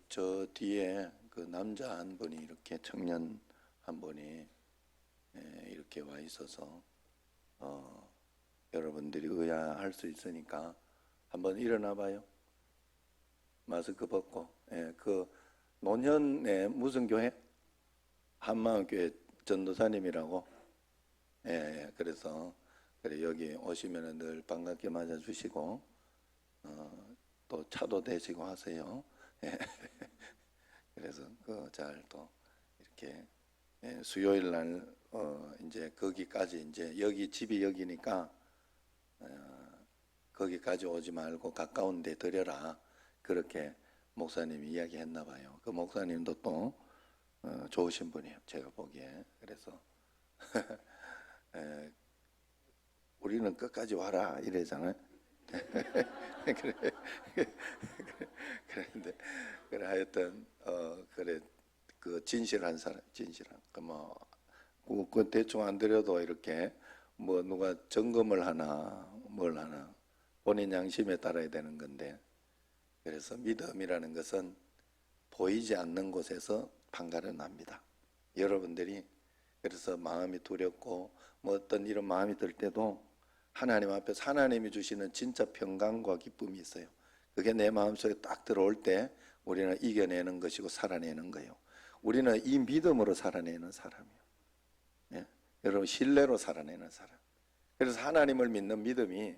저 뒤에 그 남자 한 분이 이렇게 청년 한 분이 이렇게 와 있어서 여러분들이 의아할 수 있으니까 한번 일어나 봐요. 마스크 벗고. 그 노년에 무슨 교회? 한마음교회 전도사님이라고. 그래서 그래 여기 오시면은 늘 반갑게 맞아주시고 또 차도 대시고 하세요. 그래서 그 잘 또 이렇게 수요일 날 이제 거기까지 이제 여기 집이 여기니까 거기까지 오지 말고 가까운 데 들여라, 그렇게 목사님이 이야기했나 봐요. 그 목사님도 또 좋으신 분이에요, 제가 보기에. 그래서 우리는 끝까지 와라 이래잖아요. 그런데 그래 하여튼 그래 그 진실한 사람, 진실한 그 대충 안 들여도 이렇게 뭐 누가 점검을 하나 뭘 하나 본인 양심에 따라야 되는 건데, 그래서 믿음이라는 것은 보이지 않는 곳에서 판가름 납니다. 여러분들이 그래서 마음이 두렵고 뭐 어떤 이런 마음이 들 때도 하나님 앞에서 하나님이 주시는 진짜 평강과 기쁨이 있어요. 그게 내 마음속에 딱 들어올 때 우리는 이겨내는 것이고 살아내는 거예요. 우리는 이 믿음으로 살아내는 사람이에요. 여러분, 신뢰로 살아내는 사람. 그래서 하나님을 믿는 믿음이,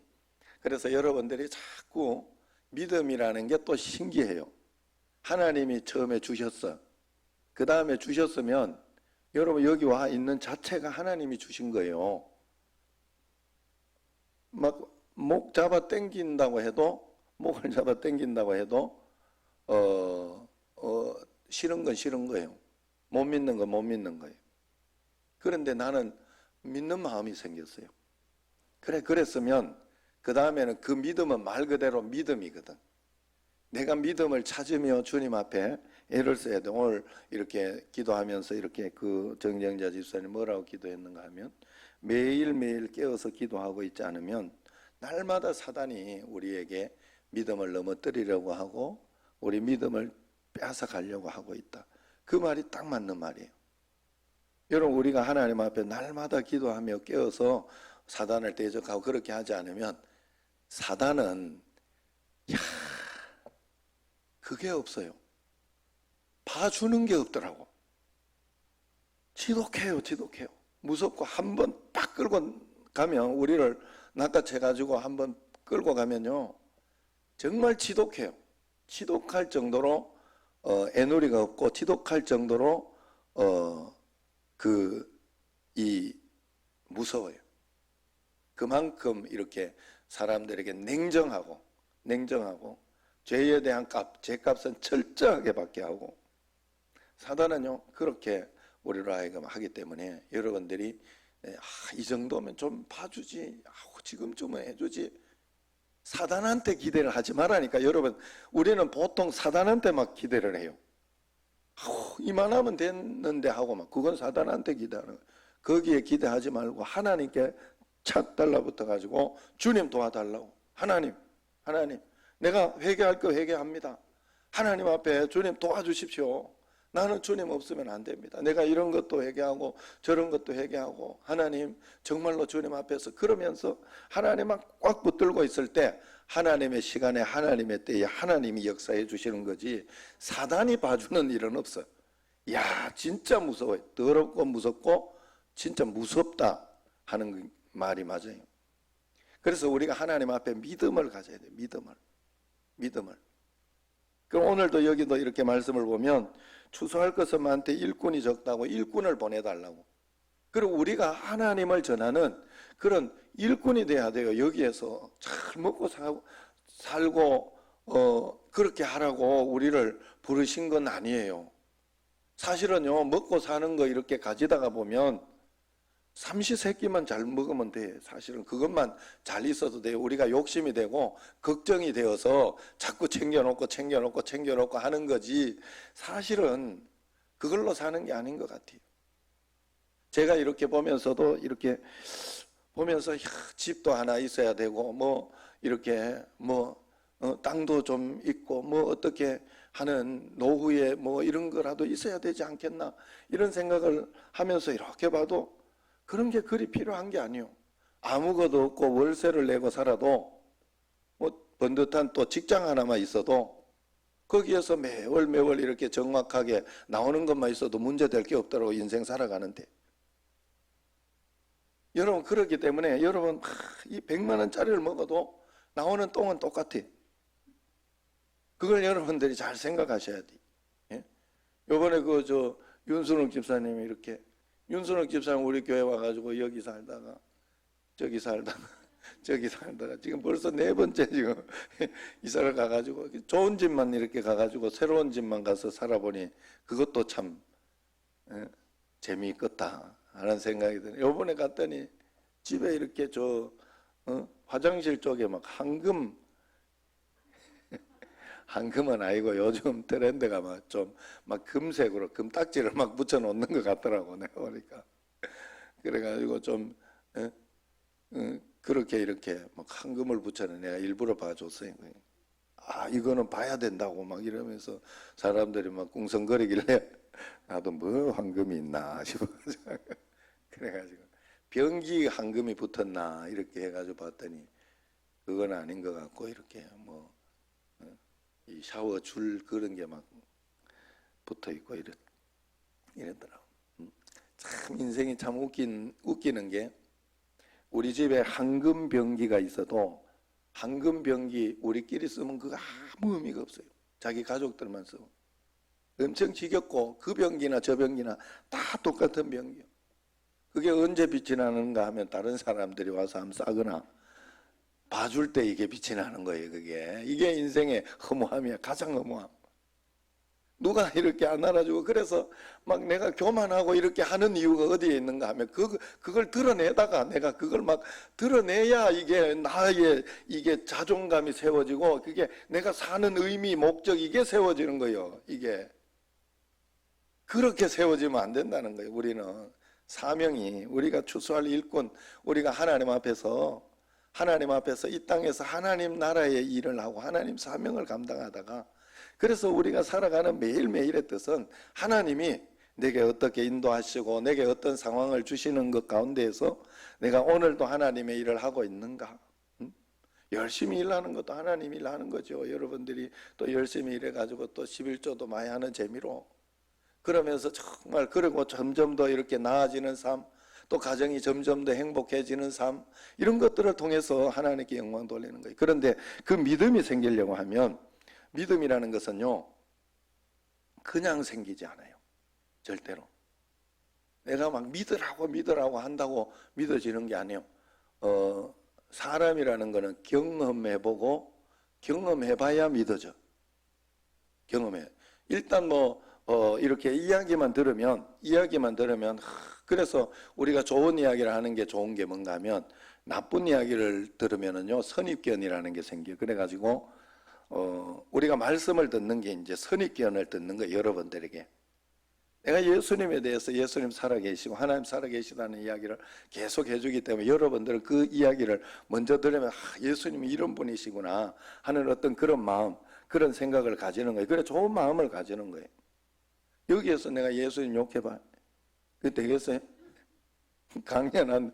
그래서 여러분들이 자꾸 믿음이라는 게 또 신기해요. 하나님이 처음에 주셨어. 그 다음에 주셨으면 여러분 여기 와 있는 자체가 하나님이 주신 거예요. 막 목 잡아 당긴다고 해도, 목을 잡아 당긴다고 해도 싫은 건 싫은 거예요. 못 믿는 건 못 믿는 거예요. 그런데 나는 믿는 마음이 생겼어요. 그랬으면 그 다음에는 그 믿음은 말 그대로 믿음이거든. 내가 믿음을 찾으며 주님 앞에 애를 써야 돼. 오늘 이렇게 기도하면서 이렇게 그 정정자 집사님 뭐라고 기도했는가 하면, 매일매일 깨어서 기도하고 있지 않으면 날마다 사단이 우리에게 믿음을 넘어뜨리려고 하고 우리 믿음을 빼앗아가려고 하고 있다. 그 말이 딱 맞는 말이에요. 여러분, 우리가 하나님 앞에 날마다 기도하며 깨어서 사단을 대적하고 그렇게 하지 않으면 사단은 그게 없어요. 봐주는 게 없더라고. 지독해요. 무섭고 한번 딱 끌고 가면, 우리를 낚아채가지고 한번 끌고 가면요 정말 지독해요. 지독할 정도로 애누리가 없고, 지독할 정도로 무서워요. 그만큼 이렇게 사람들에게 냉정하고 죄에 대한 죄값은 철저하게 받게 하고, 사단은요 그렇게 우리로 하여금 하기 때문에 여러분들이 이 정도면 좀 봐주지, 지금쯤은 해주지, 사단한테 기대를 하지 말라니까. 여러분, 우리는 보통 사단한테 막 기대를 해요. 이만하면 됐는데 하고 막, 그건 사단한테 기대하는 거예요. 거기에 기대하지 말고 하나님께 착 달라붙어 가지고 주님 도와달라고. 하나님 내가 회개할 거 회개합니다. 하나님 앞에 주님 도와주십시오. 나는 주님 없으면 안 됩니다. 내가 이런 것도 회개하고 저런 것도 회개하고, 하나님 정말로 주님 앞에서 그러면서 하나님만 꽉 붙들고 있을 때 하나님의 시간에 하나님의 때에 하나님이 역사해 주시는 거지, 사단이 봐주는 일은 없어요. 야, 진짜 무서워요. 더럽고 무섭고 진짜 무섭다 하는 말이 맞아요. 그래서 우리가 하나님 앞에 믿음을 가져야 돼요. 믿음을. 그럼 오늘도 여기도 이렇게 말씀을 보면, 추수할 것은 많되 일꾼이 적다고 일꾼을 보내달라고. 그리고 우리가 하나님을 전하는 그런 일꾼이 돼야 돼요. 여기에서 잘 먹고 살고 그렇게 하라고 우리를 부르신 건 아니에요. 사실은요, 먹고 사는 거 이렇게 가지다가 보면 삼시세끼만 잘 먹으면 돼. 사실은 그것만 잘 있어도 돼요. 우리가 욕심이 되고 걱정이 되어서 자꾸 챙겨놓고 하는 거지, 사실은 그걸로 사는 게 아닌 것 같아요. 제가 이렇게 보면서도 이렇게 보면서 집도 하나 있어야 되고 이렇게 땅도 좀 있고 뭐 어떻게 하는 노후에 뭐 이런 거라도 있어야 되지 않겠나 이런 생각을 하면서 이렇게 봐도 그런 게 그리 필요한 게 아니요. 아무것도 없고 월세를 내고 살아도 뭐 번듯한 또 직장 하나만 있어도 거기에서 매월 이렇게 정확하게 나오는 것만 있어도 문제될 게 없더라고 인생 살아가는데. 여러분 그렇기 때문에 여러분 이 100만 원짜리를 먹어도 나오는 똥은 똑같아. 그걸 여러분들이 잘 생각하셔야 돼. 예? 요번에 윤순옥 집사님이 이렇게 윤순옥 집사님 우리 교회 와가지고 여기 살다가 저기 살다가 저기 살다가 지금 벌써 4번째 지금 이사를 가가지고 좋은 집만 이렇게 가가지고 새로운 집만 가서 살아보니 그것도 참 재미있겠다 하는 생각이 드네요. 요번에 갔더니 집에 이렇게 화장실 쪽에 막 황금은 아니고 요즘 트렌드가 막 금색으로 금딱지를 막 붙여 놓는 것 같더라고 내가 보니까. 그래가지고 그렇게 이렇게 막 황금을 붙여는 내가 일부러 봐줬어요. 아 이거는 봐야 된다고 막 이러면서 사람들이 막 꿍성거리길래 나도 뭐 황금이 있나 싶어가지고 그래가지고 변기 황금이 붙었나 이렇게 해가지고 봤더니 그건 아닌 것 같고 이렇게 이 샤워 줄 그런 게 막 붙어 있고 이랬더라고. 참 인생이 참 웃기는 게 우리 집에 황금 변기가 있어도 황금 변기 우리끼리 쓰면 그거 아무 의미가 없어요. 자기 가족들만 쓰고 엄청 지겹고 그 변기나 저 변기나 다 똑같은 변기요. 그게 언제 빛이 나는가 하면 다른 사람들이 와서 한번 싸거나 봐줄 때 이게 빛이 나는 거예요. 이게 인생의 허무함이야. 가장 허무함. 누가 이렇게 안 알아주고 그래서 막 내가 교만하고 이렇게 하는 이유가 어디에 있는가 하면 그걸 드러내다가 내가 그걸 막 드러내야 이게 나의 이게 자존감이 세워지고 그게 내가 사는 의미 목적 이게 세워지는 거예요. 이게 그렇게 세워지면 안 된다는 거예요. 우리는 사명이 우리가 추수할 일꾼 우리가 하나님 앞에서 이 땅에서 하나님 나라의 일을 하고 하나님 사명을 감당하다가 그래서 우리가 살아가는 매일매일의 뜻은 하나님이 내게 어떻게 인도하시고 내게 어떤 상황을 주시는 것 가운데에서 내가 오늘도 하나님의 일을 하고 있는가. 열심히 일하는 것도 하나님 일하는 거죠. 여러분들이 또 열심히 일해가지고 또 11조도 많이 하는 재미로 그러면서 정말 그리고 점점 더 이렇게 나아지는 삶 또 가정이 점점 더 행복해지는 삶 이런 것들을 통해서 하나님께 영광 돌리는 거예요. 그런데 그 믿음이 생기려고 하면 믿음이라는 것은요 그냥 생기지 않아요. 절대로 내가 막 믿으라고 한다고 믿어지는 게 아니에요. 사람이라는 거는 경험해보고 경험해봐야 믿어져. 경험해. 일단 이렇게 이야기만 들으면 그래서 우리가 좋은 이야기를 하는 게 좋은 게 뭔가 하면 나쁜 이야기를 들으면은요 선입견이라는 게 생겨요. 그래가지고 우리가 말씀을 듣는 게 이제 선입견을 듣는 거예요. 여러분들에게 내가 예수님에 대해서 예수님 살아계시고 하나님 살아계시다는 이야기를 계속 해주기 때문에 여러분들은 그 이야기를 먼저 들으면 예수님이 이런 분이시구나 하는 어떤 그런 마음 그런 생각을 가지는 거예요. 그래 좋은 마음을 가지는 거예요. 여기에서 내가 예수님 욕해봐 그 되겠어요? 강연한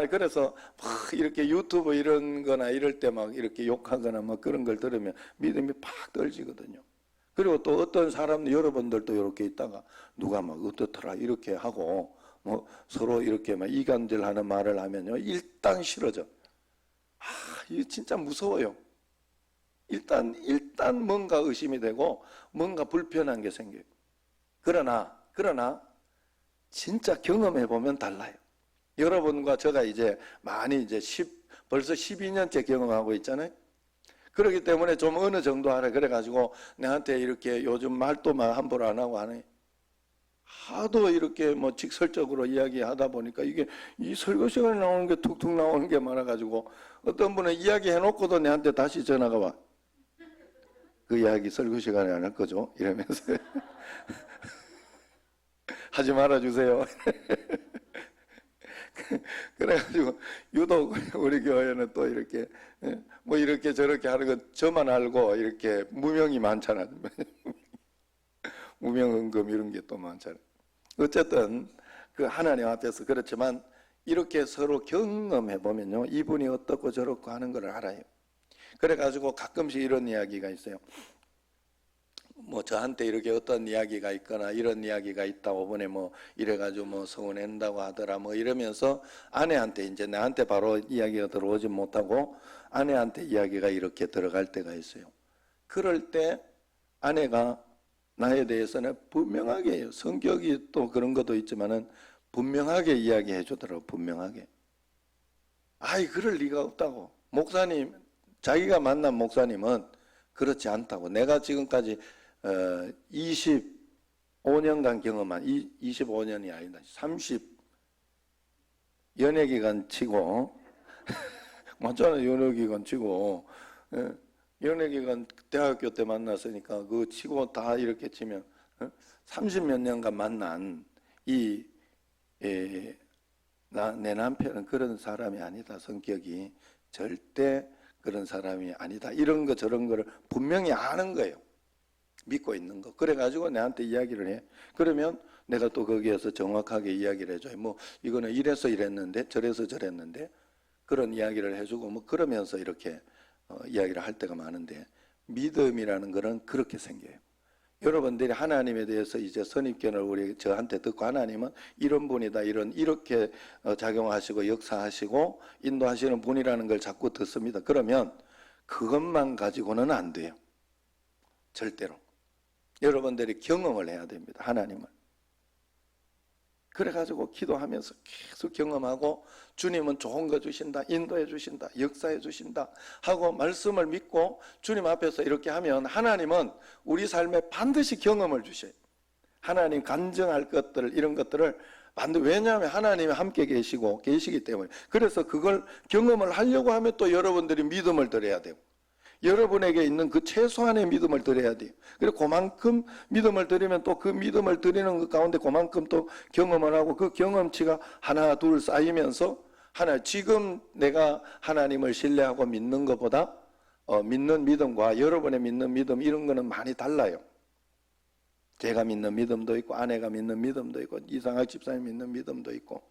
그래서 막 이렇게 유튜브 이런 거나 이럴 때 막 이렇게 욕하거나 막 그런 걸 들으면 믿음이 팍 떨어지거든요. 그리고 또 어떤 사람들 여러분들도 이렇게 있다가 누가 막 어떻더라 이렇게 하고 서로 이렇게 막 이간질하는 말을 하면요 일단 싫어져. 이거 진짜 무서워요. 일단 뭔가 의심이 되고 뭔가 불편한 게 생겨요. 그러나 진짜 경험해 보면 달라요. 여러분과 제가 이제 많이 벌써 12년째 경험하고 있잖아요. 그렇기 때문에 좀 어느 정도 하라 그래가지고 내한테 이렇게 요즘 말도 막 함부로 안 하고 하네. 하도 이렇게 직설적으로 이야기하다 보니까 이게 이 설교 시간에 나오는 게 툭툭 나오는 게 많아가지고 어떤 분은 이야기해놓고도 내한테 다시 전화가 와. 그 이야기 설교 시간에 안 할 거죠? 이러면서 하지 말아주세요. 그래가지고 유독 우리 교회는 또 이렇게 뭐 이렇게 저렇게 하는 거 저만 알고 이렇게 무명이 많잖아. 무명은금 이런 게 또 많잖아. 어쨌든 그 하나님 앞에서 그렇지만 이렇게 서로 경험해 보면요, 이분이 어떻고 저렇고 하는 걸 알아요. 그래가지고 가끔씩 이런 이야기가 있어요. 뭐 저한테 이렇게 어떤 이야기가 있거나 이런 이야기가 있다고 이번에 뭐 이래가지고 뭐 서운한다고 하더라 뭐 이러면서 아내한테 이제 나한테 바로 이야기가 들어오지 못하고 아내한테 이야기가 이렇게 들어갈 때가 있어요. 그럴 때 아내가 나에 대해서는 분명하게, 성격이 또 그런 것도 있지만은 분명하게 이야기해 주더라고. 분명하게. 아이, 그럴 리가 없다고. 목사님, 자기가 만난 목사님은 그렇지 않다고. 내가 지금까지 25년간 경험한, 25년이 아니다, 연예기간 치고 맞잖아. 연예기간 치고 연예기간 대학교 때 만났으니까 그 치고 다 이렇게 치면 30몇 년간 만난 내 남편은 그런 사람이 아니다. 성격이 절대 그런 사람이 아니다. 이런 거 저런 거를 분명히 아는 거예요. 믿고 있는 거. 그래가지고 내한테 이야기를 해. 그러면 내가 또 거기에서 정확하게 이야기를 해줘요. 뭐 이거는 이래서 이랬는데 저래서 저랬는데 그런 이야기를 해주고 뭐 그러면서 이렇게 이야기를 할 때가 많은데, 믿음이라는 거는 그렇게 생겨요. 여러분들이 하나님에 대해서 이제 선입견을 우리 저한테 듣고 하나님은 이런 분이다, 이렇게 작용하시고 역사하시고 인도하시는 분이라는 걸 자꾸 듣습니다. 그러면 그것만 가지고는 안 돼요. 절대로. 여러분들이 경험을 해야 됩니다. 하나님을. 그래가지고 기도하면서 계속 경험하고 주님은 좋은 거 주신다, 인도해 주신다, 역사해 주신다 하고 말씀을 믿고 주님 앞에서 이렇게 하면 하나님은 우리 삶에 반드시 경험을 주셔요. 하나님 간증할 것들, 이런 것들을 반드시, 왜냐하면 하나님이 함께 계시기 때문에. 그래서 그걸 경험을 하려고 하면 또 여러분들이 믿음을 드려야 되고 여러분에게 있는 그 최소한의 믿음을 드려야 돼요. 그리고 그만큼 믿음을 드리면 또 그 믿음을 드리는 것 가운데 그만큼 또 경험을 하고 그 경험치가 하나 둘 쌓이면서 지금 내가 하나님을 신뢰하고 믿는 것보다 믿는 믿음과 여러분의 믿는 믿음, 이런 거는 많이 달라요. 제가 믿는 믿음도 있고 아내가 믿는 믿음도 있고 이상학 집사님 믿는 믿음도 있고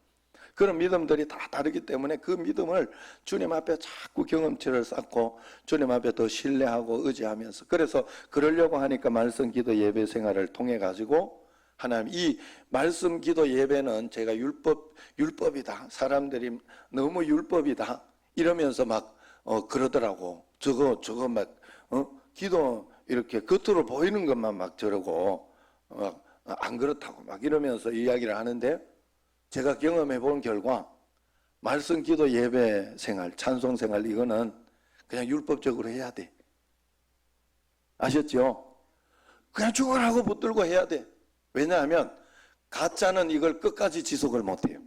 그런 믿음들이 다 다르기 때문에 그 믿음을 주님 앞에 자꾸 경험치를 쌓고 주님 앞에 더 신뢰하고 의지하면서, 그래서 그러려고 하니까 말씀 기도 예배 생활을 통해 가지고 하나님, 이 말씀 기도 예배는 제가 율법이다, 사람들이 너무 율법이다 이러면서 막 그러더라고. 저거 막 기도 이렇게 겉으로 보이는 것만 막 저러고 안 그렇다고 막 이러면서 이야기를 하는데, 제가 경험해 본 결과 말씀 기도 예배 생활, 찬송 생활, 이거는 그냥 율법적으로 해야 돼. 아셨죠? 그냥 죽으라고 붙들고 해야 돼. 왜냐하면 가짜는 이걸 끝까지 지속을 못해요.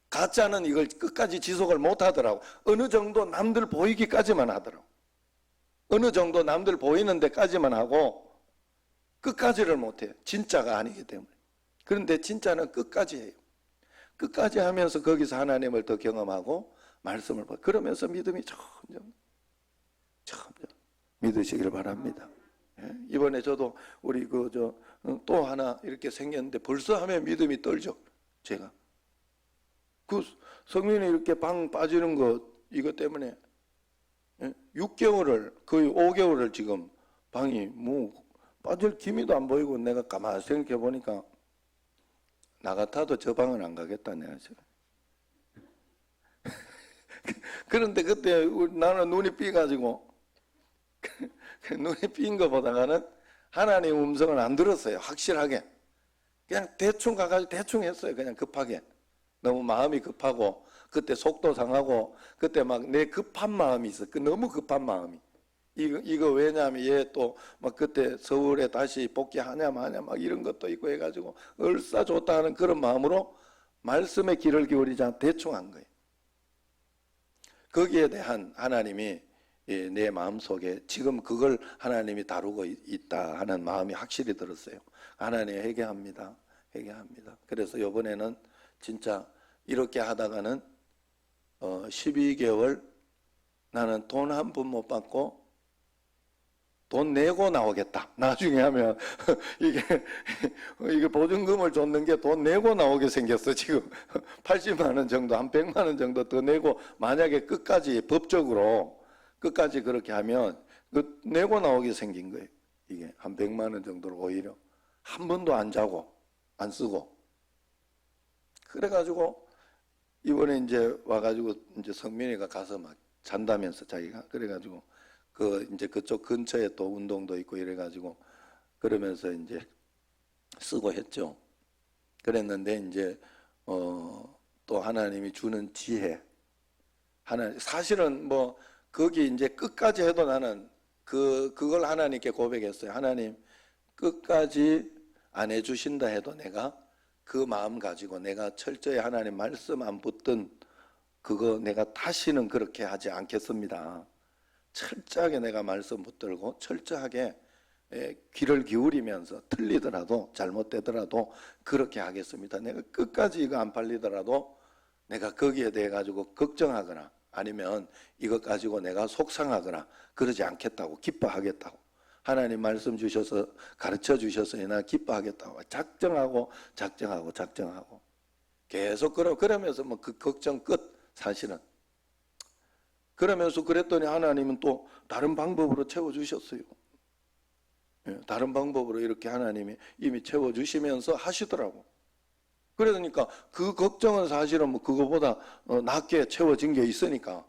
가짜는 이걸 끝까지 지속을 못하더라고. 어느 정도 남들 보이기까지만 하더라고. 어느 정도 남들 보이는 데까지만 하고 끝까지를 못해요. 진짜가 아니기 때문에. 그런데 진짜는 끝까지 해요. 끝까지 하면서 거기서 하나님을 더 경험하고 말씀을 봐. 그러면서 믿음이 점점 믿으시길 바랍니다. 이번에 저도 우리 또 하나 이렇게 생겼는데 벌써 하면 믿음이 떨죠. 제가 그 성민이 이렇게 방 빠지는 거 이것 때문에 6개월을 거의 5개월을 지금 방이 뭐 빠질 기미도 안 보이고, 내가 가만히 생각해 보니까 나 같아도 저 방은 안 가겠다 내가 지금. 그런데 그때 나는 눈이 삐가지고 눈이 삐인 것보다는 하나님의 음성을 안 들었어요. 확실하게 그냥 대충 가가지고 대충 했어요. 그냥 급하게, 너무 마음이 급하고 그때 속도 상하고 그때 막 내 급한 마음이 있어. 너무 급한 마음이. 이거 왜냐하면 얘 또 막 그때 서울에 다시 복귀하냐 마냐 막 이런 것도 있고 해가지고 얼싸좋다 는 그런 마음으로 말씀에 귀를 기울이자 대충 한 거예요. 거기에 대한 하나님이 내 마음속에 지금 그걸 하나님이 다루고 있다 하는 마음이 확실히 들었어요. 하나님 회개합니다. 그래서 이번에는 진짜 이렇게 하다가는 12개월 나는 돈 한 푼 못 받고 돈 내고 나오겠다. 나중에 하면 이게 보증금을 줬는 게 돈 내고 나오게 생겼어. 지금 80만 원 정도, 한 100만 원 정도 더 내고, 만약에 끝까지 법적으로 끝까지 그렇게 하면 그 내고 나오게 생긴 거예요. 이게 한 100만 원 정도로 오히려 한 번도 안 자고 안 쓰고. 그래가지고 이번에 이제 와가지고 이제 성민이가 가서 막 잔다면서 자기가 그래가지고 이제 그쪽 근처에 또 운동도 있고 이래가지고 그러면서 이제 쓰고 했죠. 그랬는데 이제 또 하나님이 주는 지혜, 사실은 뭐 거기 이제 끝까지 해도 나는 그걸 하나님께 고백했어요. 하나님, 끝까지 안 해주신다 해도 내가 그 마음 가지고 내가 철저히 하나님 말씀 안 붙든 그거 내가 다시는 그렇게 하지 않겠습니다. 철저하게 내가 말씀 붙들고 철저하게 귀를 기울이면서 틀리더라도 잘못되더라도 그렇게 하겠습니다. 내가 끝까지 이거 안 팔리더라도 내가 거기에 대해 가지고 걱정하거나 아니면 이것 가지고 내가 속상하거나 그러지 않겠다고, 기뻐하겠다고. 하나님 말씀 주셔서 가르쳐 주셔서 나 기뻐하겠다고 작정하고 계속 그러면서 뭐 그 걱정 끝. 사실은 그러면서 그랬더니 하나님은 또 다른 방법으로 채워주셨어요. 다른 방법으로 이렇게 하나님이 이미 채워주시면서 하시더라고. 그러니까 그 걱정은 사실은 뭐 그거보다 낮게 채워진 게 있으니까.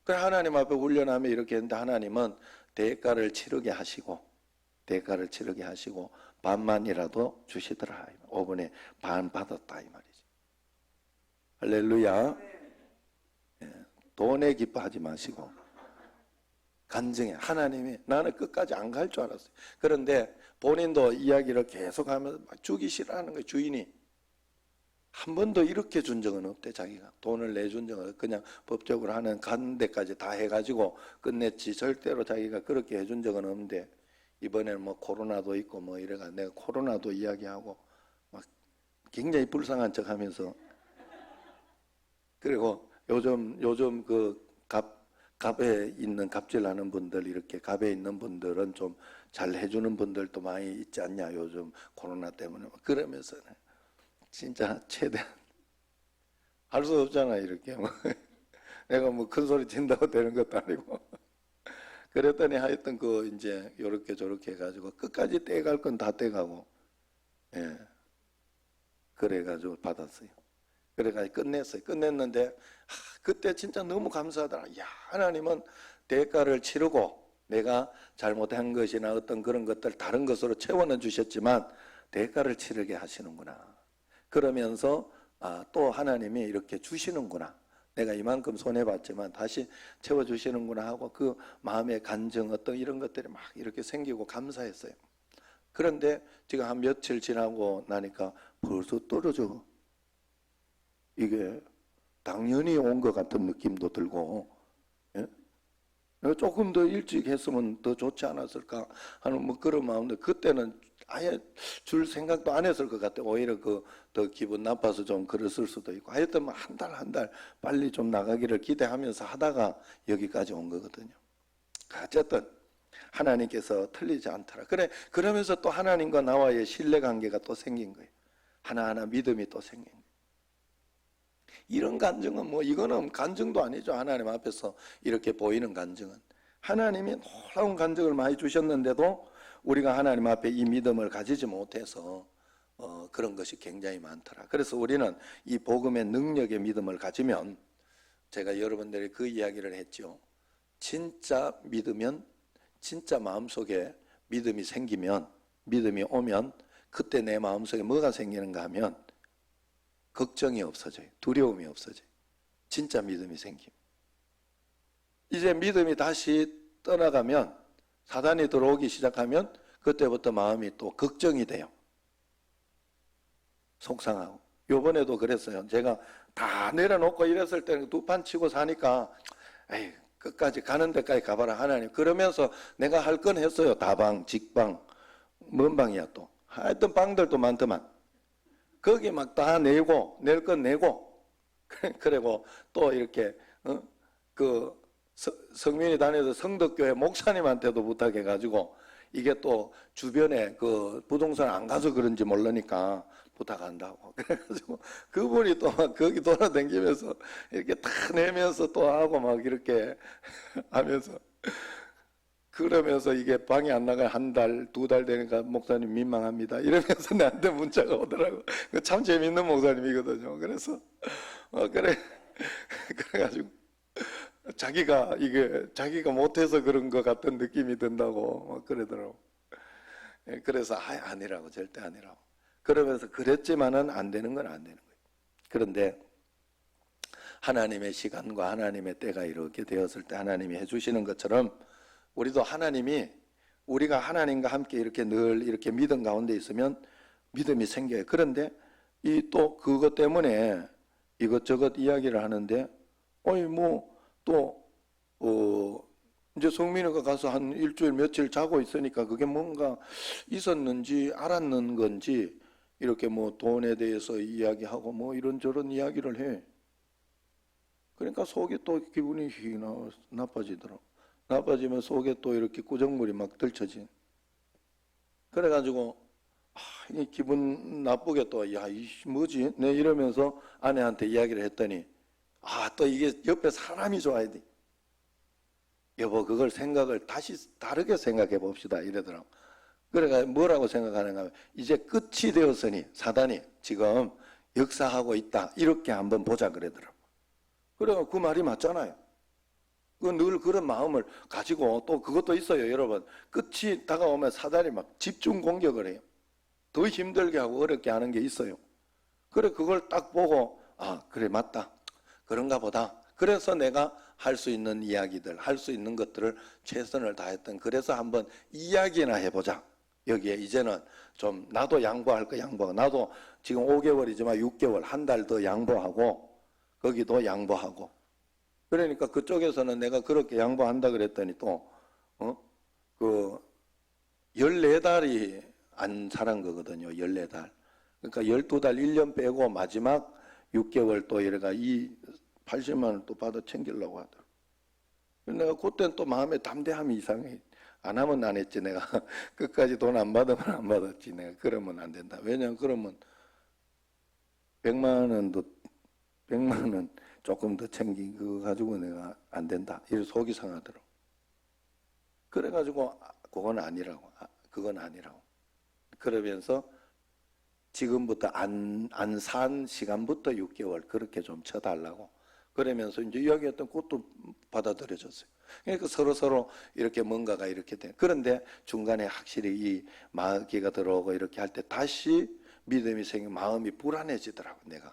그래 하나님 앞에 훈련하며 이렇게 했는데 하나님은 대가를 치르게 하시고 반만이라도 주시더라. 5분의 반 받았다 이 말이지. 할렐루야. 돈에 기뻐하지 마시고 간증해. 하나님이 나는 끝까지 안 갈 줄 알았어요. 그런데 본인도 이야기를 계속하면서 막 주기 싫어하는 거예요. 주인이 한 번도 이렇게 준 적은 없대. 자기가 돈을 내준 적은 없대. 그냥 법적으로 가는 데까지 다 해가지고 끝냈지. 절대로 자기가 그렇게 해준 적은 없는데 이번에는 뭐 코로나도 있고 뭐 이래가 내가 코로나도 이야기하고 막 굉장히 불쌍한 척하면서 그리고 요즘 그 갑에 있는 갑질하는 분들, 이렇게 갑에 있는 분들은 좀 잘 해주는 분들도 많이 있지 않냐 요즘 코로나 때문에. 그러면서 진짜 최대한 할 수 없잖아 이렇게. 내가 뭐 큰 소리 친다고 되는 것도 아니고. 그랬더니 하여튼 이제 요렇게 저렇게 해가지고 끝까지 떼갈 건 다 떼가고, 예. 그래가지고 받았어요. 그래가지고 끝냈어요. 끝냈는데 그때 진짜 너무 감사하더라. 야, 하나님은 대가를 치르고 내가 잘못한 것이나 어떤 그런 것들 다른 것으로 채워는 주셨지만 대가를 치르게 하시는구나. 그러면서 또 하나님이 이렇게 주시는구나. 내가 이만큼 손해봤지만 다시 채워주시는구나 하고 그 마음의 간증 어떤 이런 것들이 막 이렇게 생기고 감사했어요. 그런데 지금 한 며칠 지나고 나니까 벌써 떨어져. 이게 당연히 온 것 같은 느낌도 들고, 예? 조금 더 일찍 했으면 더 좋지 않았을까 하는 뭐 그런 마음도, 그때는 아예 줄 생각도 안 했을 것 같아요. 오히려 더 기분 나빠서 좀 그랬을 수도 있고. 하여튼 뭐 한 달 빨리 좀 나가기를 기대하면서 하다가 여기까지 온 거거든요. 어쨌든 하나님께서 틀리지 않더라. 그러면서 또 하나님과 나와의 신뢰관계가 또 생긴 거예요. 하나하나 믿음이 또 생긴 거예요. 이런 간증은 뭐 이거는 간증도 아니죠. 하나님 앞에서 이렇게 보이는 간증은. 하나님이 놀라운 간증을 많이 주셨는데도 우리가 하나님 앞에 이 믿음을 가지지 못해서 그런 것이 굉장히 많더라. 그래서 우리는 이 복음의 능력의 믿음을 가지면, 제가 여러분들이 그 이야기를 했죠. 진짜 믿으면, 진짜 마음속에 믿음이 생기면, 믿음이 오면 그때 내 마음속에 뭐가 생기는가 하면 걱정이 없어져요. 두려움이 없어져요. 진짜 믿음이 생김. 이제 믿음이 다시 떠나가면, 사단이 들어오기 시작하면 그때부터 마음이 또 걱정이 돼요. 속상하고. 요번에도 그랬어요. 제가 다 내려놓고 이랬을 때는 두 판 치고 사니까 에이, 끝까지 가는 데까지 가봐라 하나님. 그러면서 내가 할 건 했어요. 다방, 직방, 먼 방이야 또. 하여튼 방들도 많더만. 거기 막 다 내고 낼 건 내고 그리고 또 이렇게 그 성민이 다니던 성덕교회 목사님한테도 부탁해가지고 이게 또 주변에 그 부동산 안 가서 그런지 모르니까 부탁한다고 그래가지고 그분이 또 막 거기 돌아다니면서 이렇게 다 내면서 또 하고 막 이렇게 하면서 그러면서 이게 방이 안 나가 한 달, 두 달 되니까 목사님 민망합니다. 이러면서 나한테 문자가 오더라고. 참 재밌는 목사님이거든요. 그래서 그래 그래가지고 자기가 못해서 그런 것 같은 느낌이 든다고 그러더라고. 그래서 아니라고 절대 아니라고. 그러면서 그랬지만은 안 되는 건 안 되는 거예요. 그런데 하나님의 시간과 하나님의 때가 이렇게 되었을 때 하나님이 해주시는 것처럼 우리도 하나님이 우리가 하나님과 함께 이렇게 늘 이렇게 믿음 가운데 있으면 믿음이 생겨요. 그런데 이 또 그것 때문에 이것저것 이야기를 하는데 이제 성민이가 가서 한 일주일 며칠 자고 있으니까 그게 뭔가 있었는지 알았는 건지 이렇게 뭐 돈에 대해서 이야기하고 뭐 이런저런 이야기를 해. 그러니까 속에 또 기분이 나빠지더라고. 나빠지면 속에 또 이렇게 꾸정물이 막 들쳐진. 그래가지고 이 기분 나쁘게 또 이 뭐지? 내 이러면서 아내한테 이야기를 했더니 또 이게 옆에 사람이 좋아야 돼. 여보 그걸 생각을 다시 다르게 생각해 봅시다 이러더라고. 그래가 뭐라고 생각하는가 하면 이제 끝이 되었으니 사단이 지금 역사하고 있다 이렇게 한번 보자 그러더라고. 그래가 그 말이 맞잖아요. 늘 그런 마음을 가지고 또 그것도 있어요 여러분. 끝이 다가오면 사단이 막 집중 공격을 해요. 더 힘들게 하고 어렵게 하는 게 있어요. 그래 그걸 딱 보고 그래 맞다 그런가 보다. 그래서 내가 할 수 있는 이야기들 할 수 있는 것들을 최선을 다했던. 그래서 한번 이야기나 해보자. 여기에 이제는 좀 나도 양보할 거 양보하고 나도 지금 5개월이지만 6개월 한 달 더 양보하고 거기도 양보하고. 그러니까 그쪽에서는 내가 그렇게 양보한다 그랬더니 또 그 14달이 안 살은 거거든요. 14달. 그러니까 12달 1년 빼고 마지막 6개월 또 이래가 이 80만 원 또 받아 챙기려고 하더라고. 내가 그때는 또 마음에 담대함이 이상해. 안 하면 안 했지 내가. 끝까지 돈 안 받으면 안 받았지 내가. 그러면 안 된다. 왜냐면 그러면 100만 원 조금 더 챙긴 거 가지고 내가 안 된다. 이래 속이 상하더라고. 그래가지고 그건 아니라고. 그건 아니라고. 그러면서 지금부터 안 산 시간부터 6개월 그렇게 좀 쳐달라고. 그러면서 이제 이야기했던 것도 받아들여졌어요. 그러니까 서로 이렇게 뭔가가 이렇게 돼. 그런데 중간에 확실히 이 마귀가 들어오고 이렇게 할 때 다시 믿음이 생기고 마음이 불안해지더라고. 내가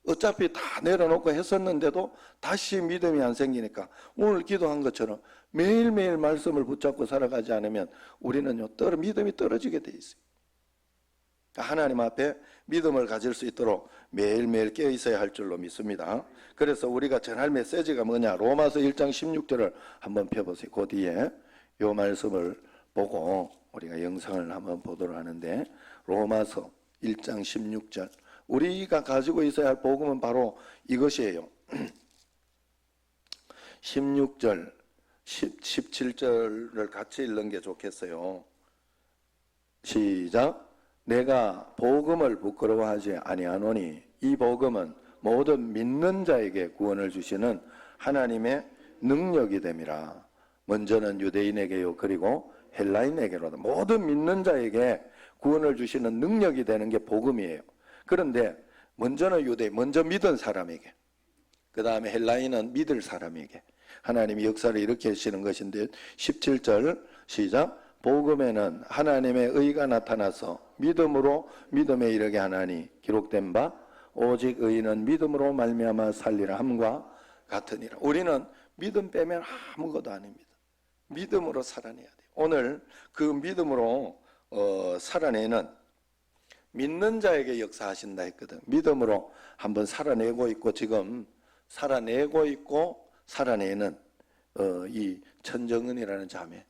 어차피 다 내려놓고 했었는데도 다시 믿음이 안 생기니까 오늘 기도한 것처럼 매일매일 말씀을 붙잡고 살아가지 않으면 우리는요 믿음이 떨어지게 돼 있어요. 하나님 앞에 믿음을 가질 수 있도록 매일매일 깨어 있어야 할 줄로 믿습니다. 그래서 우리가 전할 메시지가 뭐냐? 로마서 1장 16절을 한번 펴보세요. 그 뒤에 이 말씀을 보고 우리가 영상을 한번 보도록 하는데, 로마서 1장 16절, 우리가 가지고 있어야 할 복음은 바로 이것이에요. 16절 17절을 같이 읽는 게 좋겠어요. 시작. 내가 복음을 부끄러워하지 아니하노니 이 복음은 모든 믿는 자에게 구원을 주시는 하나님의 능력이 됨이라. 먼저는 유대인에게요 그리고 헬라인에게로다. 모든 믿는 자에게 구원을 주시는 능력이 되는 게 복음이에요. 그런데 먼저는 유대인, 먼저 믿은 사람에게, 그 다음에 헬라인은 믿을 사람에게 하나님이 역사를 일으켜 주시는 것인데, 17절 시작. 복음에는 하나님의 의가 나타나서 믿음으로 믿음에 이르게 하나니 기록된 바 오직 의인은 믿음으로 말미암아 살리라 함과 같으니라. 우리는 믿음 빼면 아무것도 아닙니다. 믿음으로 살아내야 돼요. 오늘 그 믿음으로 살아내는 믿는 자에게 역사하신다 했거든. 믿음으로 한번 살아내고 있고 지금 살아내고 있고 살아내는 이 천정은이라는 자매.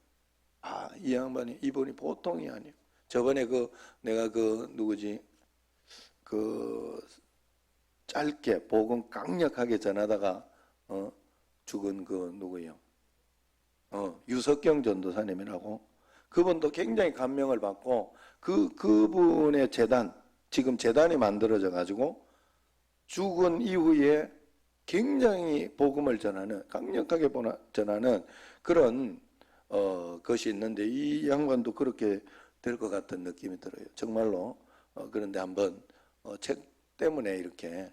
이 양반이 이분이 보통이 아니에요. 저번에 내가 누구지? 그 짧게 복음 강력하게 전하다가 죽은 그 누구예요? 유석경 전도사님이라고. 그분도 굉장히 감명을 받고 그분의 재단, 지금 재단이 만들어져 가지고 죽은 이후에 굉장히 복음을 전하는, 강력하게 전하는 그런 것이 있는데, 이 양반도 그렇게 될 것 같은 느낌이 들어요. 정말로. 그런데 한번 책 때문에 이렇게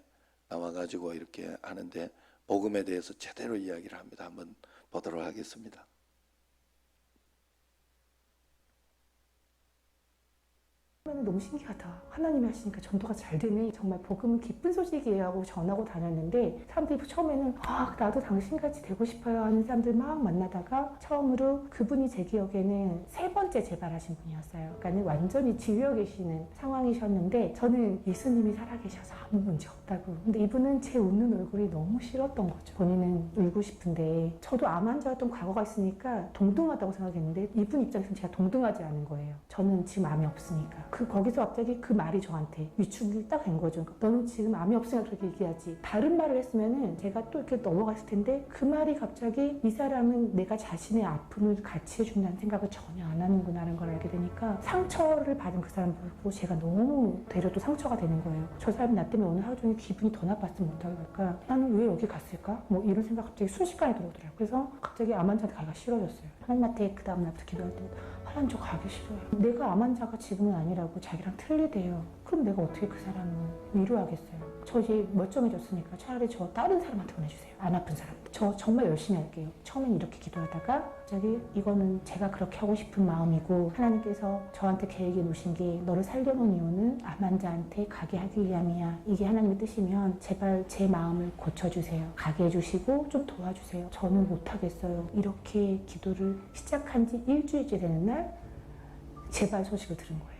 나와가지고 이렇게 하는데, 복음에 대해서 제대로 이야기를 합니다. 한번 보도록 하겠습니다. 너무 신기하다. 하나님이 하시니까 전도가 잘 되네. 정말 복음은 기쁜 소식이에요 하고 전하고 다녔는데, 사람들이 처음에는 나도 당신같이 되고 싶어요 하는 사람들 막 만나다가 처음으로 그분이 제 기억에는 3번째 재발하신 분이었어요. 그러니까 완전히 지휘어 계시는 상황이셨는데, 저는 예수님이 살아계셔서 아무 문제 없다고. 근데 이분은 제 웃는 얼굴이 너무 싫었던 거죠. 본인은 울고 싶은데, 저도 암 환자였던 과거가 있으니까 동등하다고 생각했는데, 이분 입장에서는 제가 동등하지 않은 거예요. 저는 지금 암이 없으니까. 거기서 갑자기 그 말이 저한테 위축이 딱 된 거죠. 그러니까 너는 지금 암이 없으니까 그렇게 얘기하지. 다른 말을 했으면은 제가 또 이렇게 넘어갔을 텐데, 그 말이 갑자기 이 사람은 내가 자신의 아픔을 같이 해준다는 생각을 전혀 안 하는구나라는 걸 알게 되니까, 상처를 받은 그 사람 보고 제가 너무 되려 또 상처가 되는 거예요. 저 사람이 나 때문에 오늘 하루 종일 기분이 더 나빴으면 어떡하게 할까? 나는 왜 여기 갔을까? 뭐 이런 생각 갑자기 순식간에 들어오더라고요. 그래서 갑자기 암 환자한테 가기가 싫어졌어요. 하나님한테 그 다음 날부터 기도할 때, 하나님 저 가기 싫어요. 내가 암 환자가 지금은 아니라고 자기랑 틀리대요. 그럼 내가 어떻게 그 사람을 위로하겠어요? 저 이제 멀쩡해졌으니까 차라리 저 다른 사람한테 보내주세요. 안 아픈 사람. 저 정말 열심히 할게요. 처음엔 이렇게 기도하다가 갑자기 이거는 제가 그렇게 하고 싶은 마음이고, 하나님께서 저한테 계획해 놓으신 게 너를 살려놓은 이유는 암 환자한테 가게 하기 위함이야. 이게 하나님의 뜻이면 제발 제 마음을 고쳐주세요. 가게 해주시고 좀 도와주세요. 저는 못하겠어요. 이렇게 기도를 시작한 지 일주일째 되는 날 재발 소식을 들은 거예요.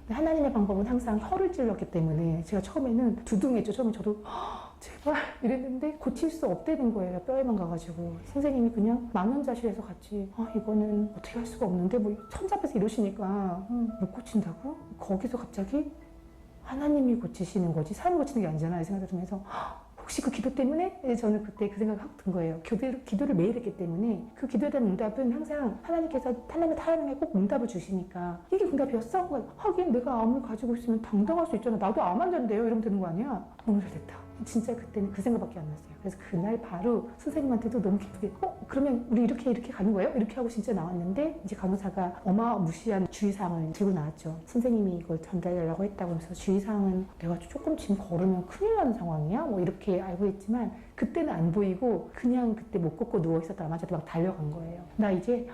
하나님의 방법은 항상 혀를 찔렀기 때문에 제가 처음에는 두둥했죠. 처음에 저도 제발 이랬는데 고칠 수 없다는 거예요. 뼈에만 가가지고. 선생님이 그냥 망연자실해서 같이 이거는 어떻게 할 수가 없는데 뭐 손잡아서 이러시니까 못 고친다고? 거기서 갑자기 하나님이 고치시는 거지 사람이 고치는 게 아니잖아요. 이 생각이 들면서 혹시 그 기도 때문에? 저는 그때 그 생각이 확 든 거예요. 기도를 매일 했기 때문에 그 기도에 대한 응답은 항상 하나님께서 하나님의 꼭 응답을 주시니까 이게 응답이었어? 하긴 내가 암을 가지고 있으면 당당할 수 있잖아. 나도 암 환자인데요. 이러면 되는 거 아니야? 너무 잘 됐다. 진짜 그때는 그 생각밖에 안 났어요. 그래서 그날 바로 선생님한테도 너무 기쁘게 그러면 우리 이렇게 가는 거예요? 이렇게 하고 진짜 나왔는데, 이제 간호사가 어마무시한 주의사항을 들고 나왔죠. 선생님이 이걸 전달하려고 했다고 해서, 주의사항은 내가 조금 지금 걸으면 큰일 나는 상황이야? 뭐 이렇게 알고 있지만, 그때는 안 보이고 그냥 그때 못 걷고 누워있었다 아마저도 막 달려간 거예요. 나 이제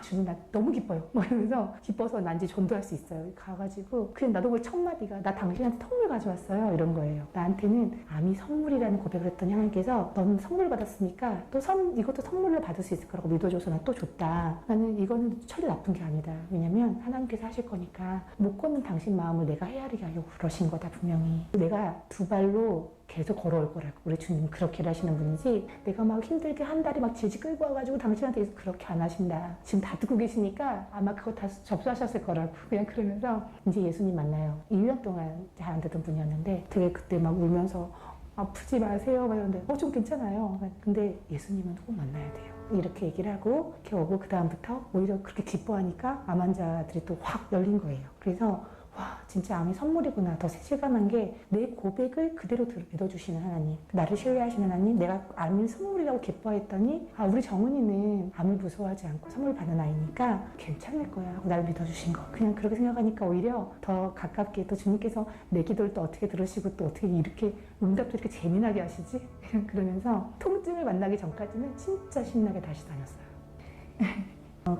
주님 나 너무 기뻐요. 막 이러면서 기뻐서 난 이제 전도할 수 있어요. 가가지고 그냥 나도 그 첫 마디가 나 당신한테 선물 가져왔어요. 이런 거예요. 나한테는 암이 선물이라는 고백을 했더니 하나님께서 너는 선물 받았으니까 또 이것도 선물로 받을 수 있을 거라고 믿어줘서 난 또 줬다. 나는 이거는 철이 나쁜 게 아니다. 왜냐면 하나님께서 하실 거니까 못 걷는 당신 마음을 내가 헤아리게 하려고 그러신 거다 분명히. 내가 2발로 계속 걸어올 거라고. 우리 주님 그렇게 하시는 분이지, 내가 막 힘들게 한 달이 막 질질 끌고 와가지고 당신한테 그렇게 안 하신다. 지금 다 듣고 계시니까 아마 그거 다 접수하셨을 거라고. 그냥 그러면서 이제 예수님 만나요. 1년 동안 잘 안 되던 분이었는데 되게 그때 막 울면서 아프지 마세요 막 이러는데 좀 괜찮아요. 근데 예수님은 꼭 만나야 돼요. 이렇게 얘기를 하고 이렇게 오고, 그 다음부터 오히려 그렇게 기뻐하니까 암 환자들이 또 확 열린 거예요. 그래서 와 진짜 암이 선물이구나. 더 실감한 게 내 고백을 그대로 믿어주시는 하나님, 나를 신뢰하시는 하나님, 내가 암을 선물이라고 기뻐했더니 우리 정은이는 암을 무서워하지 않고 선물 받는 아이니까 괜찮을 거야 하고 나를 믿어주신 거. 그냥 그렇게 생각하니까 오히려 더 가깝게, 또 주님께서 내 기도를 또 어떻게 들으시고 또 어떻게 이렇게 응답도 이렇게 재미나게 하시지? 그러면서 통증을 만나기 전까지는 진짜 신나게 다시 다녔어요.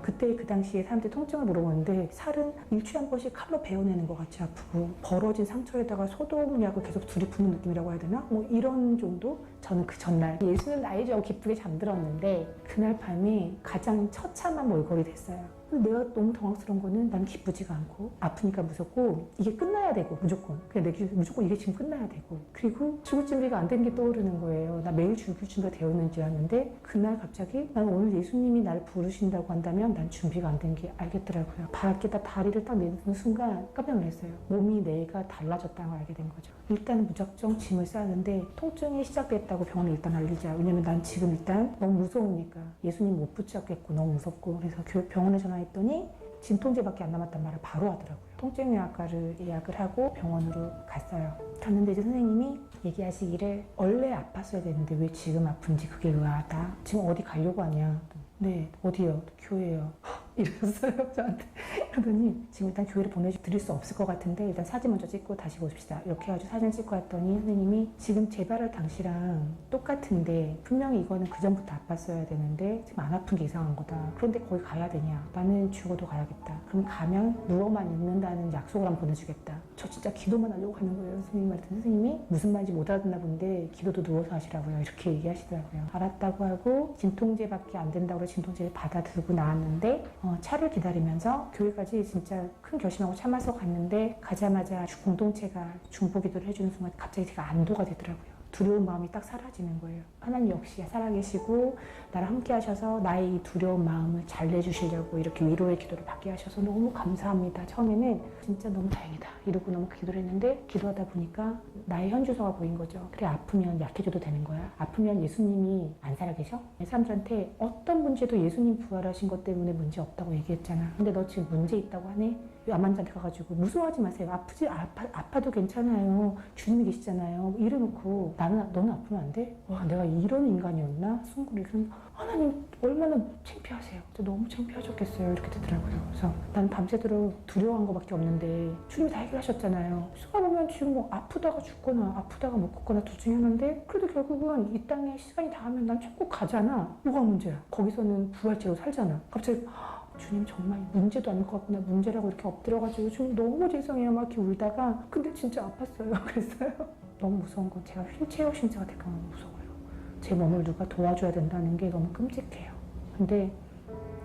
그때 그 당시에 사람들이 통증을 물어보는데, 살은 일주일에 한 번씩 칼로 베어내는 것 같이 아프고, 벌어진 상처에다가 소독약을 계속 들이붓는 느낌이라고 해야 되나? 뭐 이런 정도? 저는 그 전날 예수는 나이죠 기쁘게 잠들었는데, 그날 밤이 가장 처참한 몰골이 됐어요. 근데 내가 너무 당황스러운 거는 난 기쁘지가 않고 아프니까 무섭고 이게 끝나야 되고 무조건 그냥 무조건 이게 지금 끝나야 되고 그리고 죽을 준비가 안 된 게 떠오르는 거예요. 나 매일 죽을 준비가 되어 있는 줄 알았는데 그날 갑자기 난 오늘 예수님이 나를 부르신다고 한다면 난 준비가 안 된 게 알겠더라고요. 밖에다 다리를 딱 내딛는 순간 깜짝 놀랐어요. 몸이 내가 달라졌다는 걸 알게 된 거죠. 일단 무작정 짐을 싸는데 통증이 시작됐다고 병원에 일단 알리자. 왜냐면 난 지금 일단 너무 무서우니까 예수님 못 붙잡겠고 너무 무섭고 그래서 병원에 전화했더니 진통제밖에 안 남았단 말을 바로 하더라고요. 통증의학과를 예약을 하고 병원으로 갔어요. 갔는데 이제 선생님이 얘기하시기를 원래 아팠어야 되는데 왜 지금 아픈지 그게 의아하다. 지금 어디 가려고 하냐. 네, 어디요? 교회요. 이러셨어요, 저한테. 그러더니 지금 일단 교회를 보내드릴 수 없을 것 같은데 일단 사진 먼저 찍고 다시 보십시다. 이렇게 해가지고 사진 찍고 왔더니 선생님이 지금 재발할 당시랑 똑같은데 분명히 이거는 그전부터 아팠어야 되는데 지금 안 아픈 게 이상한 거다. 그런데 거기 가야 되냐? 나는 죽어도 가야겠다. 그럼 가면 누워만 있는다는 약속을 한번 보내주겠다. 저 진짜 기도만 하려고 가는 거예요. 선생님한테 선생님이 무슨 말인지 못 알아듣나 본데 기도도 누워서 하시라고요. 이렇게 얘기하시더라고요. 알았다고 하고 진통제밖에 안 된다고 해서 진통제를 받아 들고 나왔는데 차를 기다리면서 교회까지 진짜 큰 결심하고 참아서 갔는데 가자마자 공동체가 중보기도를 해주는 순간 갑자기 제가 안도가 되더라고요. 두려운 마음이 딱 사라지는 거예요. 하나님 역시 살아계시고 나랑 함께 하셔서 나의 이 두려운 마음을 잘 내주시려고 이렇게 위로의 기도를 받게 하셔서 너무 감사합니다. 처음에는 진짜 너무 다행이다 이러고 너무 기도를 했는데 기도하다 보니까 나의 현주소가 보인 거죠. 그래 아프면 약해져도 되는 거야. 아프면 예수님이 안 살아계셔? 사람들한테 어떤 문제도 예수님 부활하신 것 때문에 문제 없다고 얘기했잖아. 근데 너 지금 문제 있다고 하네? 암환자한테 가가지고 무서워하지 마세요. 아파도 괜찮아요. 주님이 계시잖아요. 이래놓고 너는 아프면 안 돼? 와 내가 이런 인간이었나? 순간에 그럼 하나님 얼마나 창피하세요. 너무 창피하셨겠어요. 이렇게 되더라고요. 그래서 난 밤새도록 두려워한 것밖에 없는데 주님이 다 해결하셨잖아요. 생각해보면 지금 뭐 아프다가 죽거나 아프다가 못 걷거나 둘 중에 하나인데 그래도 결국은 이 땅에 시간이 닿으면 난 천국 가잖아. 뭐가 문제야? 거기서는 부활체로 살잖아. 갑자기 주님 정말 문제도 아닐 것 같구나. 문제라고 이렇게 엎드려가지고 주님 너무 죄송해요 막 이렇게 울다가 근데 진짜 아팠어요. 그랬어요. 너무 무서운 건 제가 휠체어 신자가 될까 너무 무서워요. 제 몸을 누가 도와줘야 된다는 게 너무 끔찍해요. 근데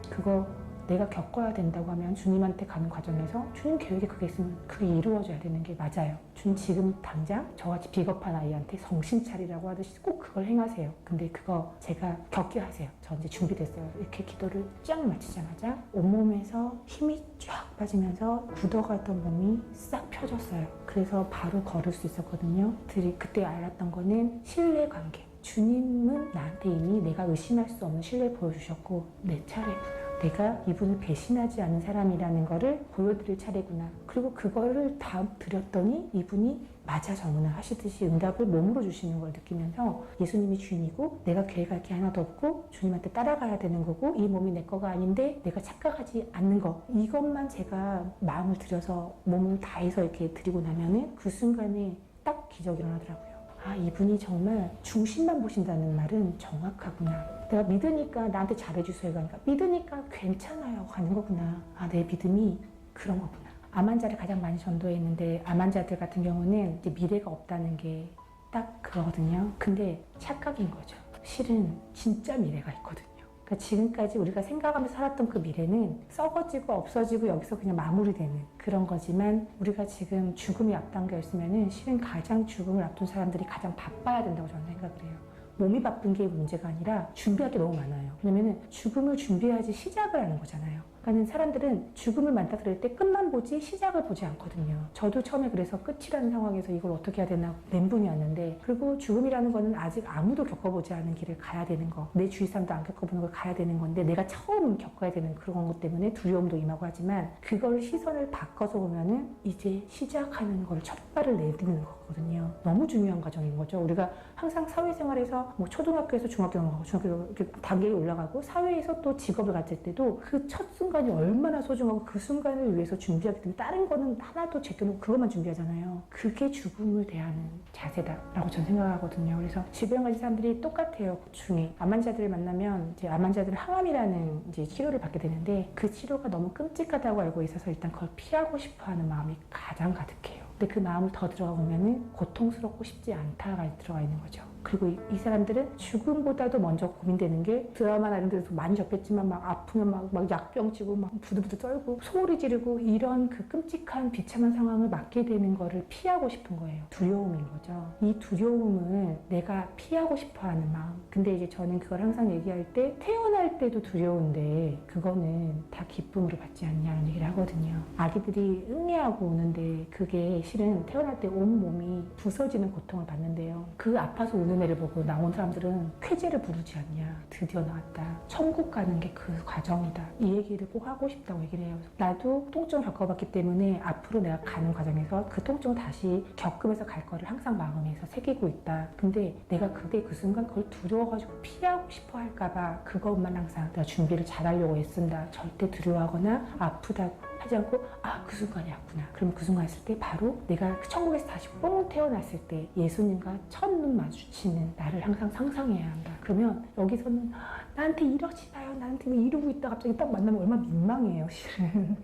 그거 내가 겪어야 된다고 하면 주님한테 가는 과정에서 주님 계획에 그게 있으면 그게 이루어져야 되는 게 맞아요. 주님 지금 당장 저같이 비겁한 아이한테 정신 차리라고 하듯이 꼭 그걸 행하세요. 근데 그거 제가 겪게 하세요. 저 이제 준비됐어요. 이렇게 기도를 쫙 마치자마자 온몸에서 힘이 쫙 빠지면서 굳어갔던 몸이 싹 펴졌어요. 그래서 바로 걸을 수 있었거든요. 그때 알았던 거는 신뢰관계. 주님은 나한테 이미 내가 의심할 수 없는 신뢰를 보여주셨고 내 차례구나. 내가 이분을 배신하지 않은 사람이라는 거를 보여드릴 차례구나. 그리고 그거를 다 드렸더니 이분이 맞아 정문을 하시듯이 응답을 몸으로 주시는 걸 느끼면서 예수님이 주인이고 내가 계획할 게 하나도 없고 주님한테 따라가야 되는 거고 이 몸이 내 거가 아닌데 내가 착각하지 않는 거 이것만 제가 마음을 들여서 몸을 다해서 이렇게 드리고 나면은 그 순간에 딱 기적이 일어나더라고요. 아 이분이 정말 중심만 보신다는 말은 정확하구나. 내가 믿으니까 나한테 잘해주세요. 그러니까 믿으니까 괜찮아요 가는 거구나. 아 내 믿음이 그런 거구나. 암 환자를 가장 많이 전도했는데 암 환자들 같은 경우는 이제 미래가 없다는 게 딱 그거거든요. 근데 착각인 거죠. 실은 진짜 미래가 있거든요. 그러니까 지금까지 우리가 생각하면서 살았던 그 미래는 썩어지고 없어지고 여기서 그냥 마무리되는 그런 거지만 우리가 지금 죽음이 앞당겨 있으면은 실은 가장 죽음을 앞둔 사람들이 가장 바빠야 된다고 저는 생각을 해요. 몸이 바쁜 게 문제가 아니라 준비할 게 너무 많아요. 왜냐면은 죽음을 준비해야지 시작을 하는 거잖아요. 그러니까 사람들은 죽음을 맞닥뜨릴 때 끝만 보지 시작을 보지 않거든요. 저도 처음에 그래서 끝이라는 상황에서 이걸 어떻게 해야 되나 멘붕이었는데 그리고 죽음이라는 거는 아직 아무도 겪어보지 않은 길을 가야 되는 거 내 주위 사람도 안 겪어보는 걸 가야 되는 건데 내가 처음 겪어야 되는 그런 것 때문에 두려움도 임하고 하지만 그걸 시선을 바꿔서 보면은 이제 시작하는 걸 첫 발을 내딛는 거거든요. 너무 중요한 과정인 거죠. 우리가 항상 사회생활에서 뭐 초등학교에서 중학교 넘어가고 중학교 이렇게 단계에 올라가고 사회에서 또 직업을 가질 때도 그 첫 순간이 얼마나 소중하고 그 순간을 위해서 준비하기 때문에 다른 거는 하나도 제껴놓고 그것만 준비하잖아요. 그게 죽음을 대하는 자세다라고 저는 생각하거든요. 그래서 질병 가진 사람들이 똑같아요. 중에 암 환자들을 만나면 이제 암 환자들은 항암이라는 이제 치료를 받게 되는데 그 치료가 너무 끔찍하다고 알고 있어서 일단 그걸 피하고 싶어하는 마음이 가장 가득해요. 근데 그 마음을 더 들어가 보면은 고통스럽고 싶지 않다가 들어가 있는 거죠. 그리고 이 사람들은 죽음보다도 먼저 고민되는 게 드라마나 이런 데서 많이 접했지만 막 아프면 막 약병 치고 막 부들부들 떨고 소리 지르고 이런 그 끔찍한 비참한 상황을 맞게 되는 거를 피하고 싶은 거예요. 두려움인 거죠. 이 두려움을 내가 피하고 싶어 하는 마음. 근데 이제 저는 그걸 항상 얘기할 때 태어날 때도 두려운데 그거는 다 기쁨으로 받지 않냐는 얘기를 하거든요. 아기들이 응애하고 오는데 그게 실은 태어날 때 온몸이 부서지는 고통을 받는데요. 그 아파서 우는 애를 보고 나온 사람들은 쾌재를 부르지 않냐. 드디어 나왔다. 천국 가는 게 그 과정이다. 이 얘기를 꼭 하고 싶다고 얘기를 해요. 나도 통증을 겪어봤기 때문에 앞으로 내가 가는 과정에서 그 통증을 다시 겪으면서 갈 거를 항상 마음에서 새기고 있다. 근데 내가 그때 그 순간 그걸 두려워가지고 피하고 싶어 할까봐 그것만 항상 내가 준비를 잘하려고 애쓴다. 절대 두려워하거나 아프다고 하지 않고 그 순간이 왔구나. 그럼 그 순간 했을 때 바로 내가 천국에서 다시 뽕 태어났을 때 예수님과 첫눈 마주치는 나를 항상 상상해야 한다. 그러면 여기서는 나한테 이러지 마요. 나한테 왜 이러고 있다 갑자기 딱 만나면 얼마나 민망해요. 실은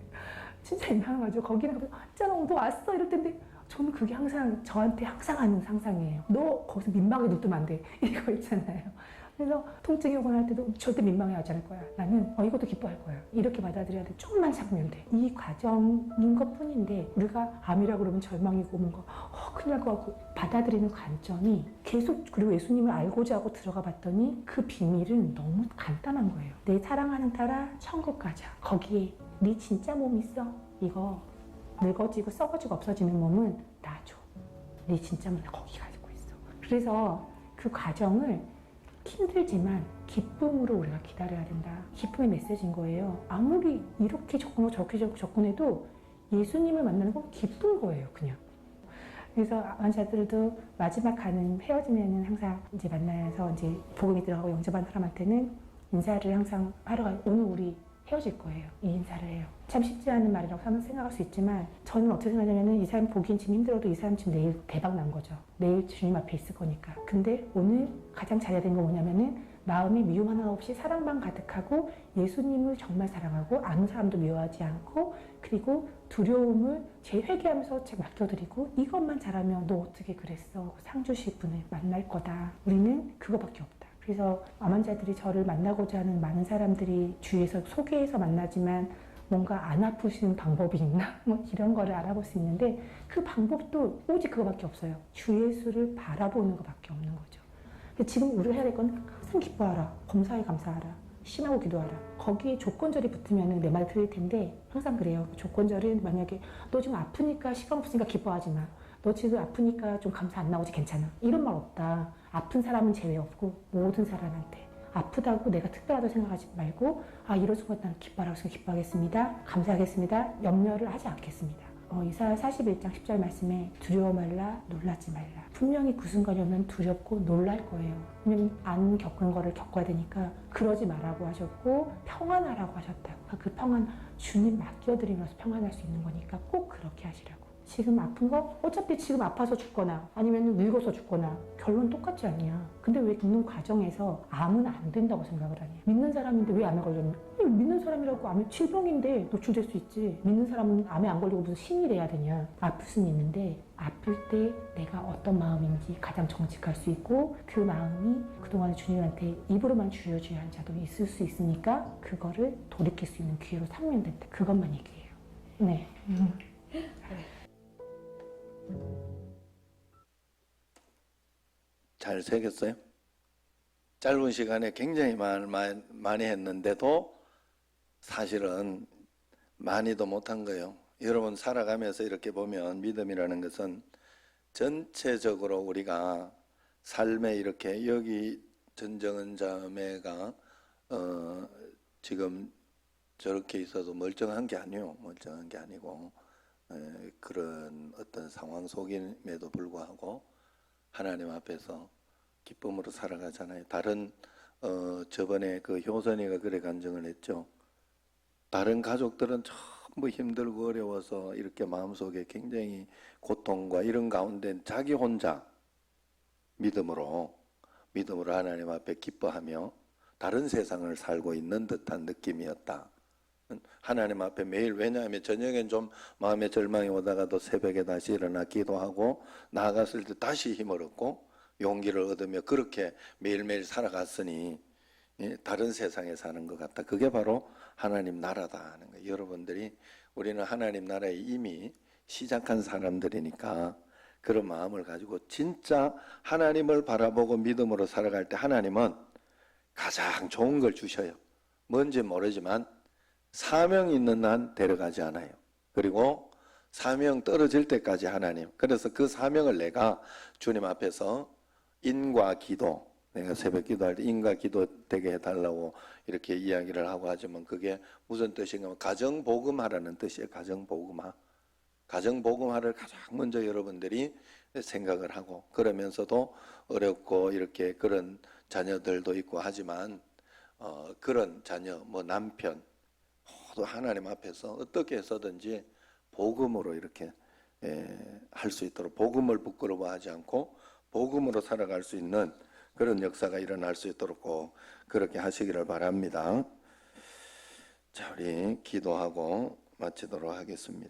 진짜 민망하죠. 거기는 있잖아 너 왔어 이럴 텐데 저는 그게 항상 저한테 항상 하는 상상이에요. 너 거기서 민망하게 놔두면 안 돼. 이거 있잖아요. 그래서 통증이 오거나 할 때도 절대 민망해하지 않을 거야. 나는 이것도 기뻐할 거야. 이렇게 받아들여야 돼. 조금만 참으면 돼. 이 과정인 것뿐인데 우리가 암이라고 그러면 절망이고 뭔가 큰일 날 것 같고 받아들이는 관점이 계속 그리고 예수님을 알고자 하고 들어가 봤더니 그 비밀은 너무 간단한 거예요. 내 사랑하는 딸아 천국 가자. 거기에 네 진짜 몸 있어. 이거 늙어지고 썩어지고 없어지는 몸은 놔줘. 네 진짜 몸 거기 가지고 있어. 그래서 그 과정을 힘들지만 기쁨으로 우리가 기다려야 된다. 기쁨의 메시지인 거예요. 아무리 이렇게 접근하고 저렇게 접근해도 예수님을 만나는 건 기쁜 거예요, 그냥. 그래서 환자들도 마지막 가는 헤어지면은 항상 이제 만나서 이제 복음이 들어가고 영접한 사람한테는 인사를 항상 하러 가요. 오늘 우리 헤어질 거예요. 이 인사를 해요. 참 쉽지 않은 말이라고 생각할 수 있지만 저는 어떻게 생각하냐면 이 사람 보기엔 지금 힘들어도 이 사람 지금 내일 대박 난 거죠. 내일 주님 앞에 있을 거니까. 근데 오늘 가장 잘해야 되는 건 뭐냐면은 마음이 미움 하나 없이 사랑만 가득하고 예수님을 정말 사랑하고 아는 사람도 미워하지 않고 그리고 두려움을 제 회개하면서 맡겨드리고 이것만 잘하면 너 어떻게 그랬어? 상 주실 분을 만날 거다. 우리는 그거밖에 없다. 그래서 암 환자들이 저를 만나고자 하는 많은 사람들이 주위에서 소개해서 만나지만 뭔가 안 아프시는 방법이 있나? 뭐 이런 거를 알아볼 수 있는데 그 방법도 오직 그거밖에 없어요. 주 예수를 바라보는 것밖에 없는 거죠. 지금 우리가 해야 될 건 항상 기뻐하라. 검사에 감사하라. 심하고 기도하라. 거기에 조건절이 붙으면 내 말 들을 텐데 항상 그래요. 조건절은 만약에 너 지금 아프니까 시간 없으니까 기뻐하지 마. 너 지금 아프니까 좀 감사 안 나오지 괜찮아. 이런 말 없다. 아픈 사람은 제외 없고 모든 사람한테 아프다고 내가 특별하다고 생각하지 말고 이런 순간 나는 기뻐하라고 해서 기뻐하겠습니다. 감사하겠습니다. 염려를 하지 않겠습니다. 이사야 41장 10절 말씀에 두려워 말라 놀라지 말라. 분명히 그 순간이 오면 두렵고 놀랄 거예요. 왜냐면 안 겪은 거를 겪어야 되니까 그러지 말라고 하셨고 평안하라고 하셨다고. 그 평안 주님 맡겨드리면서 평안할 수 있는 거니까 꼭 그렇게 하시라고. 지금 아픈 거? 어차피 지금 아파서 죽거나 아니면 늙어서 죽거나 결론 똑같지 않냐. 근데 왜 믿는 과정에서 암은 안 된다고 생각을 하냐. 믿는 사람인데 왜 암에 걸렸냐. 믿는 사람이라고 암에 질병인데 노출될 수 있지. 믿는 사람은 암에 안 걸리고 무슨 신이 돼야 되냐. 아플 수는 있는데 아플 때 내가 어떤 마음인지 가장 정직할 수 있고 그 마음이 그동안 주님한테 입으로만 주여주여 한 자도 있을 수 있으니까 그거를 돌이킬 수 있는 기회로 삼으면 된다. 그것만 얘기해요. 네. 잘 새겼어요? 짧은 시간에 굉장히 많이 했는데도 사실은 많이도 못한 거예요. 여러분 살아가면서 이렇게 보면 믿음이라는 것은 전체적으로 우리가 삶에 이렇게 여기 전정은 자매가 지금 저렇게 있어도 멀쩡한 게 아니에요. 멀쩡한 게 아니고 그런 어떤 상황 속임에도 불구하고 하나님 앞에서 기쁨으로 살아가잖아요. 다른 저번에 그 효선이가 그래 간증을 했죠. 다른 가족들은 전부 힘들고 어려워서 이렇게 마음속에 굉장히 고통과 이런 가운데 자기 혼자 믿음으로 하나님 앞에 기뻐하며 다른 세상을 살고 있는 듯한 느낌이었다. 하나님 앞에 매일, 왜냐하면 저녁엔 좀 마음의 절망이 오다가도 새벽에 다시 일어나 기도하고 나아갔을 때 다시 힘을 얻고 용기를 얻으며 그렇게 매일매일 살아갔으니 다른 세상에 사는 것 같다. 그게 바로 하나님 나라다 하는 거예요. 여러분들이 우리는 하나님 나라에 이미 시작한 사람들이니까 그런 마음을 가지고 진짜 하나님을 바라보고 믿음으로 살아갈 때 하나님은 가장 좋은 걸 주셔요. 뭔지 모르지만 사명 있는 한 데려가지 않아요. 그리고 사명 떨어질 때까지 하나님. 그래서 그 사명을 내가 주님 앞에서 인과 기도, 내가 새벽 기도할 때 인과 기도 되게 해달라고 이렇게 이야기를 하고 하지만 그게 무슨 뜻인가 하면 가정복음하라는 뜻이에요. 가정복음화. 가정복음화를 가장 먼저 여러분들이 생각을 하고 그러면서도 어렵고 이렇게 그런 자녀들도 있고 하지만 그런 자녀, 뭐 남편 모두 하나님 앞에서 어떻게 해서든지 복음으로 이렇게 할 수 있도록 복음을 부끄러워하지 않고 복음으로 살아갈 수 있는 그런 역사가 일어날 수 있도록 꼭 그렇게 하시기를 바랍니다. 자, 우리 기도하고 마치도록 하겠습니다.